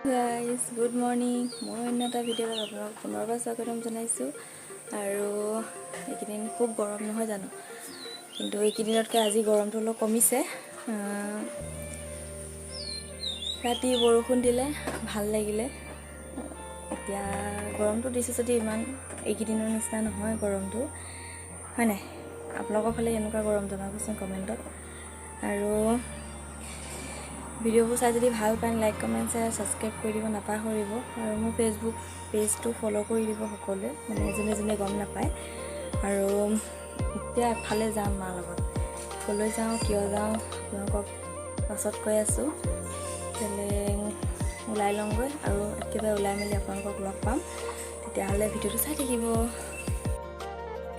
Guys good morning. মই অন্য এটা ভিডিঅ'ত আপোনাক পুনৰবাৰ স্বাগতম জনাইছোঁ। আৰু এইকেইদিন খুব গৰম নহয় জানো, কিন্তু এইকেইদিনতকৈ আজি গৰমটো অলপ কমিছে। ৰাতি বৰষুণ দিলে ভাল লাগিলে। এতিয়া গৰমটো দিছে যদি ইমান এইকেইদিনৰ নিচিনা নহয় গৰমটো, হয় নাই? আপোনালোকৰ ফালে এনেকুৱা গৰম জনাবচোন কমেণ্টত। আৰু ভিডিঅ'বোৰ চাই যদি ভাল পায় লাইক কমেণ্ট শ্বেয়াৰ ছাবস্ক্ৰাইব কৰি দিব নাপাহৰিব। আৰু মোৰ ফেচবুক পেজটো ফ'ল' কৰি দিব সকলোৱে, মানে যোনে যোনে গম নাপায়। আৰু এতিয়া এফালে যাম মাৰ লগত, ক'লৈ যাওঁ কিয় যাওঁ আপোনালোকক পাছত কৈ আছোঁ। ওলাই লওঁগৈ আৰু একেবাৰে ওলাই মেলি আপোনালোকক লগ পাম। তেতিয়াহ'লে ভিডিঅ'টো চাই থাকিব।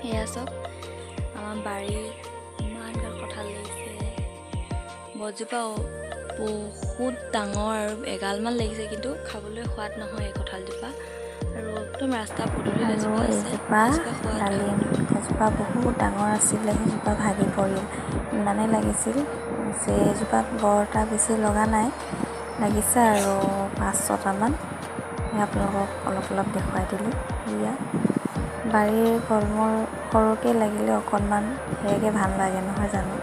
এয়া চব আমাৰ বাৰীত ইমান গাল কঁঠাল লাগিছে। গছজোপা বহুত ডাঙৰ আৰু এগালমান লাগিছে, কিন্তু খাবলৈ সোৱাদ নহয় এই কঁঠালজোপা। আৰু একদম ৰাস্তা পদূলিত এজোপা আছে, সেইজোপা সোৱাদ হয়। সেইজোপা বহুত ডাঙৰ আছিলে, সেইজোপা ভাগি পৰিল। ইমানেই লাগিছিল যে এইজোপাত বৰ এটা বেছি লগা নাই, লাগিছে আৰু 5-6টামান। আপোনালোকক অলপ অলপ দেখুৱাই দিলোঁ। এয়া বাৰীৰ ফল-মূল সৰুকৈ লাগিলে অকণমান সেয়াকৈ ভাল লাগে নহয় জানো।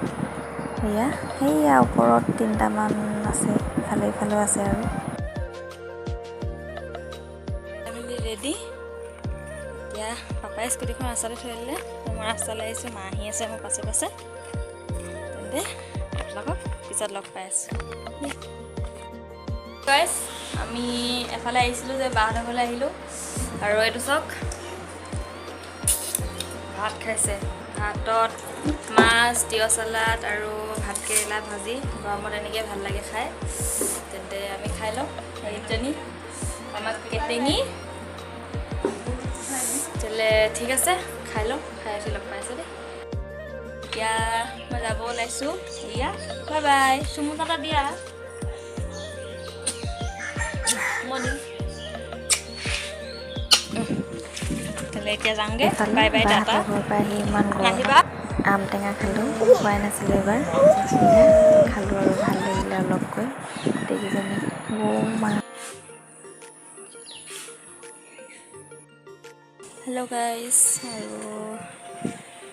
সেইয়া ওপৰত 3টামান আছে, ইফালেও আছে। আৰু ফেমিলি ৰেডি। এতিয়া পাপাই স্কুটিখন ৰাস্তাতে থৈ দিলে, মই ৰাস্তালৈ আহিছোঁ। মা আহি আছে মোৰ পাছে পাছে। তেন্তে আপোনালোকক পিছত লগ পাই আছোঁ। গাইছ, আমি এফালে আহিছিলোঁ যে বাহঁতৰ ঘৰলৈ আহিলোঁ। আৰু এইটো চাওক, ভাত খাইছে। ভাতত মাছ, তিয়ঁহ চালাড আৰু ভাতকেৰেলা ভাজি। গৰমত এনেকৈ ভাল লাগে খাই। তেন্তে আমি খাই লওঁ। হেৰিজনী আমাক কেটেঙি তেলে ঠিক আছে, খাই লওঁ। খাই উঠি লগ পাইছোঁ দেই। এতিয়া মই যাব ওলাইছোঁ। এয়া বাই বাই। চুমু এটা দিয়া এতিয়া যাওঁগৈ। Bye bye, Tata. বাহঁতৰ ঘৰৰ পৰা আহি ইমান নাহিবা। গৰমত আম টেঙা খালোঁ, খোৱাই নাছিলোঁ এবাৰ। খালোঁ আৰু ভাল লাগিলে অলপকৈ গোটেইকেইজনী। হেল্ল' গাইজ, আৰু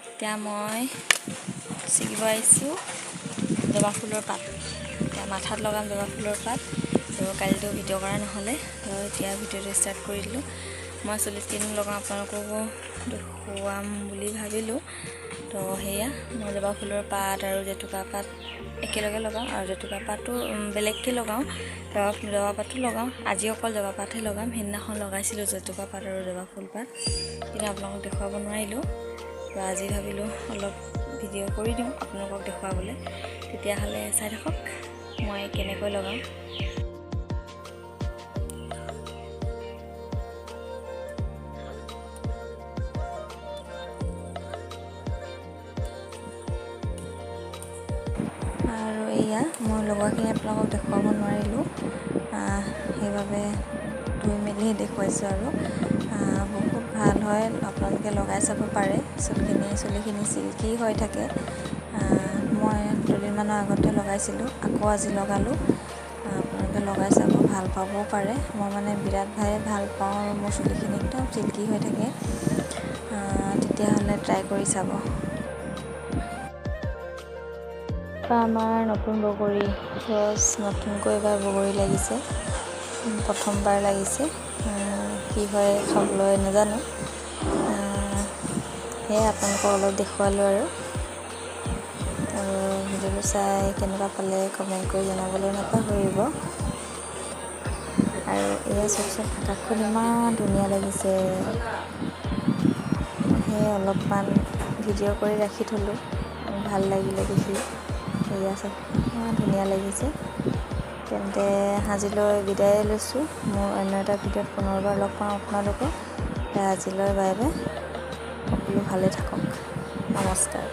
এতিয়া মই ছিঙিব আহিছোঁ জবা ফুলৰ পাত। এতিয়া মাথাত লগাম জবা ফুলৰ পাত। আৰু কালিতো ভিডিঅ' কৰা নহ'লে, এতিয়া ভিডিঅ'টো ষ্টাৰ্ট কৰি দিলোঁ। মই চুলিত কিনো লগাওঁ আপোনালোককো দেখুৱাম বুলি ভাবিলোঁ। তো সেয়া মই জবা ফুলৰ পাত আৰু জেতুকা পাত একেলগে লগাওঁ, আৰু জেতুকা পাতটো বেলেগকৈ লগাওঁ। জবা পাতো লগাওঁ। আজি অকল জবা পাতহে লগাম। সেইদিনাখন লগাইছিলোঁ জেতুকা পাত আৰু জবা ফুল পাত, কিন্তু আপোনালোকক দেখুৱাব নোৱাৰিলোঁ। তো আজি ভাবিলোঁ অলপ ভিডিঅ' কৰি দিওঁ আপোনালোকক দেখুৱাবলৈ। তেতিয়াহ'লে চাই থাকক মই কেনেকৈ লগাওঁ। আৰু এয়া মই লগোৱাখিনি আপোনালোকক দেখুৱাব নোৱাৰিলোঁ, সেইবাবে ধুই মেলি দেখুৱাইছোঁ। আৰু বহুত ভাল হয়, আপোনালোকে লগাই চাব পাৰে। চুলিখিনি চিল্কি হৈ থাকে। মই দুদিনমানৰ আগতে লগাইছিলোঁ, আকৌ আজি লগালোঁ। আপোনালোকে লগাই চাব, ভাল পাবও পাৰে। মই মানে বিৰাট ভাল পাওঁ, আৰু মোৰ চুলিখিনি একদম চিল্কি হৈ থাকে। তেতিয়াহ'লে ট্ৰাই কৰি চাব। আমাৰ নতুন বগৰী গছ, নতুনকৈ এবাৰ বগৰী লাগিছে, প্ৰথমবাৰ লাগিছে। কি হয় খাবলৈ নাজানো। সেয়ে আপোনালোকক অলপ দেখুৱালোঁ। আৰু ভিডিঅ'টো চাই কেনেকুৱা পালে কমেণ্ট কৰি জনাবলৈ নাপাহৰিব। আৰু এয়া চাওকচোন, আকাশখন ইমান ধুনীয়া লাগিছে। সেয়ে অলপমান ভিডিঅ' কৰি ৰাখি থ'লোঁ, ভাল লাগিলে দেখি। এয়া চাওক, ইমান ধুনীয়া লাগিছে। তেন্তে আজিলৈ বিদায় লৈছোঁ। মোৰ অন্য এটা ভিডিঅ'ত পুনৰবাৰ লগ পাওঁ আপোনালোকক। আজিলৈ বাই বাই। সকলো ভালে থাকক। নমস্কাৰ।